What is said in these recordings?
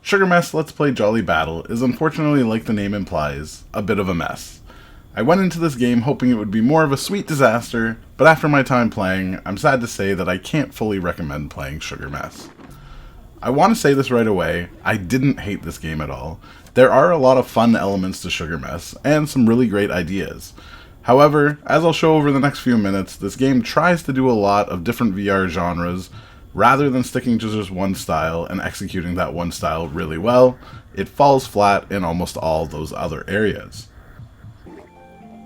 Sugar Mess Let's Play Jolly Battle is unfortunately, like the name implies, a bit of a mess. I went into this game hoping it would be more of a sweet disaster, but after my time playing, I'm sad to say that I can't fully recommend playing Sugar Mess. I want to say this right away, I didn't hate this game at all. There are a lot of fun elements to Sugar Mess, and some really great ideas. However, as I'll show over the next few minutes, this game tries to do a lot of different VR genres. Rather than sticking to just one style and executing that one style really well, it falls flat in almost all those other areas.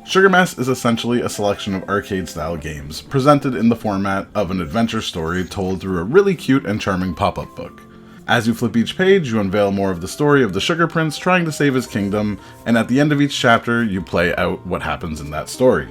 Sugar Mess is essentially a selection of arcade-style games, presented in the format of an adventure story told through a really cute and charming pop-up book. As you flip each page, you unveil more of the story of the Sugar Prince trying to save his kingdom, and at the end of each chapter, you play out what happens in that story.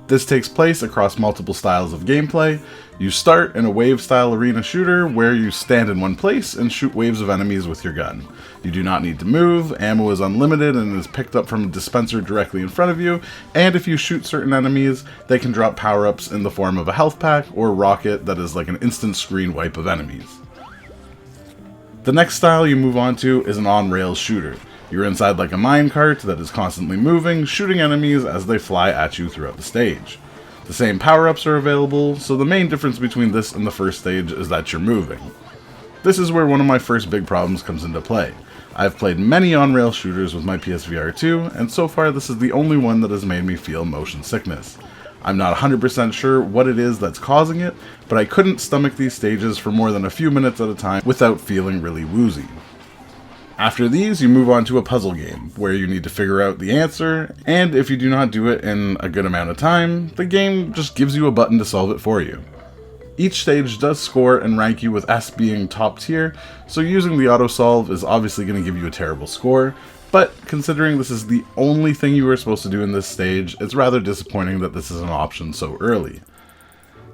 This takes place across multiple styles of gameplay. You start in a wave-style arena shooter where you stand in one place and shoot waves of enemies with your gun. You do not need to move, ammo is unlimited and is picked up from a dispenser directly in front of you, and if you shoot certain enemies, they can drop power-ups in the form of a health pack or rocket that is like an instant screen wipe of enemies. The next style you move on to is an on-rails shooter. You're inside like a minecart that is constantly moving, shooting enemies as they fly at you throughout the stage. The same power-ups are available, so the main difference between this and the first stage is that you're moving. This is where one of my first big problems comes into play. I've played many on-rail shooters with my PSVR2, and so far this is the only one that has made me feel motion sickness. I'm not 100% sure what it is that's causing it, but I couldn't stomach these stages for more than a few minutes at a time without feeling really woozy. After these, you move on to a puzzle game, where you need to figure out the answer, and if you do not do it in a good amount of time, the game just gives you a button to solve it for you. Each stage does score and rank you with S being top tier, so using the auto-solve is obviously going to give you a terrible score, but considering this is the only thing you were supposed to do in this stage, it's rather disappointing that this is an option so early.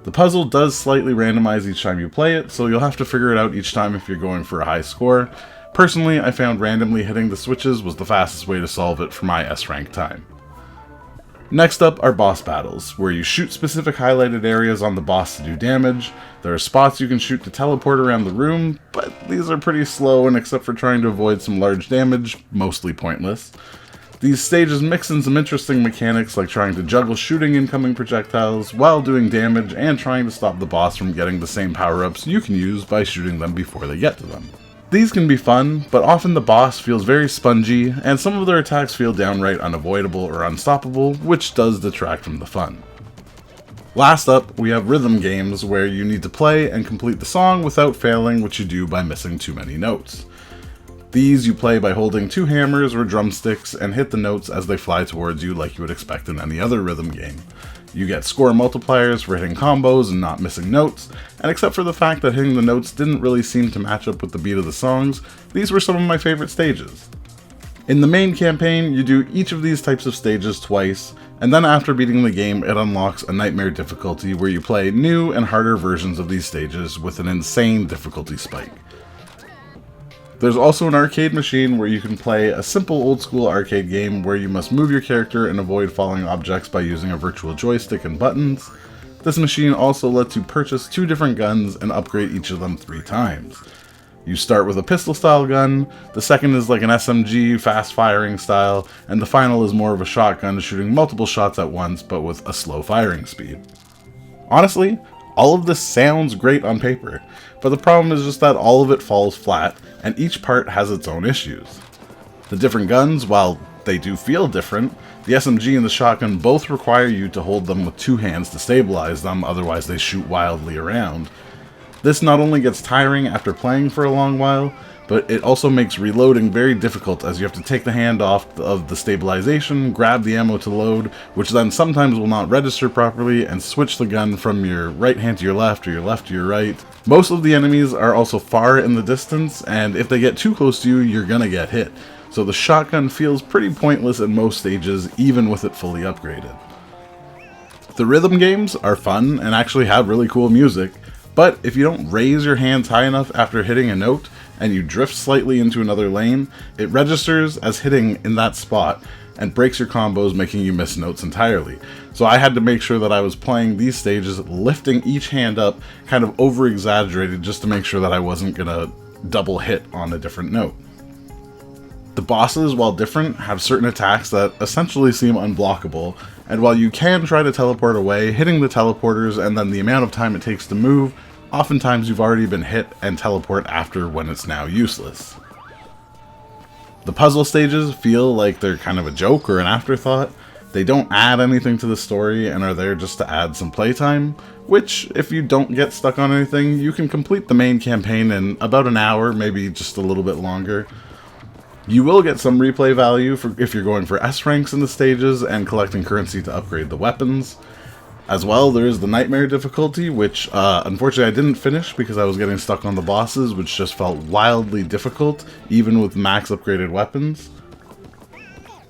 The puzzle does slightly randomize each time you play it, so you'll have to figure it out each time if you're going for a high score. Personally, I found randomly hitting the switches was the fastest way to solve it for my S-rank time. Next up are boss battles, where you shoot specific highlighted areas on the boss to do damage. There are spots you can shoot to teleport around the room, but these are pretty slow and except for trying to avoid some large damage, mostly pointless. These stages mix in some interesting mechanics like trying to juggle shooting incoming projectiles while doing damage and trying to stop the boss from getting the same power-ups you can use by shooting them before they get to them. These can be fun, but often the boss feels very spongy, and some of their attacks feel downright unavoidable or unstoppable, which does detract from the fun. Last up, we have rhythm games where you need to play and complete the song without failing, which you do by missing too many notes. These you play by holding two hammers or drumsticks and hit the notes as they fly towards you like you would expect in any other rhythm game. You get score multipliers for hitting combos and not missing notes, and except for the fact that hitting the notes didn't really seem to match up with the beat of the songs, these were some of my favorite stages. In the main campaign, you do each of these types of stages twice, and then after beating the game, it unlocks a nightmare difficulty where you play new and harder versions of these stages with an insane difficulty spike. There's also an arcade machine where you can play a simple old-school arcade game where you must move your character and avoid falling objects by using a virtual joystick and buttons. This machine also lets you purchase two different guns and upgrade each of them 3 times. You start with a pistol-style gun, the second is like an SMG, fast-firing style, and the final is more of a shotgun shooting multiple shots at once but with a slow firing speed. Honestly, all of this sounds great on paper, but the problem is just that all of it falls flat, and each part has its own issues. The different guns, while they do feel different, the SMG and the shotgun both require you to hold them with 2 hands to stabilize them, otherwise they shoot wildly around. This not only gets tiring after playing for a long while, but it also makes reloading very difficult as you have to take the hand off of the stabilization, grab the ammo to load, which then sometimes will not register properly, and switch the gun from your right hand to your left or your left to your right. Most of the enemies are also far in the distance, and if they get too close to you, you're gonna get hit. So the shotgun feels pretty pointless in most stages, even with it fully upgraded. The rhythm games are fun and actually have really cool music, but if you don't raise your hands high enough after hitting a note, and you drift slightly into another lane, it registers as hitting in that spot and breaks your combos, making you miss notes entirely. So I had to make sure that I was playing these stages, lifting each hand up, kind of over-exaggerated just to make sure that I wasn't gonna double hit on a different note. The bosses, while different, have certain attacks that essentially seem unblockable, and while you can try to teleport away, hitting the teleporters and then the amount of time it takes to move, oftentimes you've already been hit and teleport after when it's now useless. The puzzle stages feel like they're kind of a joke or an afterthought. They don't add anything to the story and are there just to add some playtime, which, if you don't get stuck on anything, you can complete the main campaign in about an hour, maybe just a little bit longer. You will get some replay value if you're going for S ranks in the stages and collecting currency to upgrade the weapons. As well, there is the Nightmare difficulty, which unfortunately I didn't finish because I was getting stuck on the bosses, which just felt wildly difficult, even with max upgraded weapons.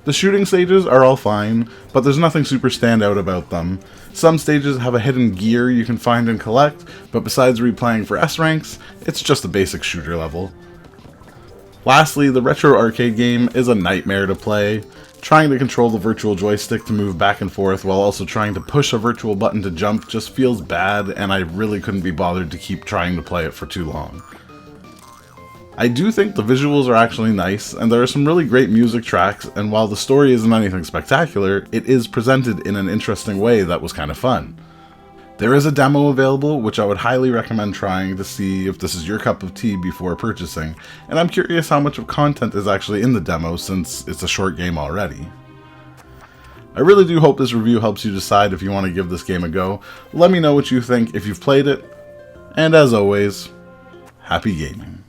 The shooting stages are all fine, but there's nothing super standout about them. Some stages have a hidden gear you can find and collect, but besides replaying for S ranks, it's just a basic shooter level. Lastly, the retro arcade game is a nightmare to play. Trying to control the virtual joystick to move back and forth while also trying to push a virtual button to jump just feels bad, and I really couldn't be bothered to keep trying to play it for too long. I do think the visuals are actually nice, and there are some really great music tracks, and while the story isn't anything spectacular, it is presented in an interesting way that was kind of fun. There is a demo available, which I would highly recommend trying to see if this is your cup of tea before purchasing, and I'm curious how much of content is actually in the demo since it's a short game already. I really do hope this review helps you decide if you want to give this game a go. Let me know what you think if you've played it, and as always, happy gaming.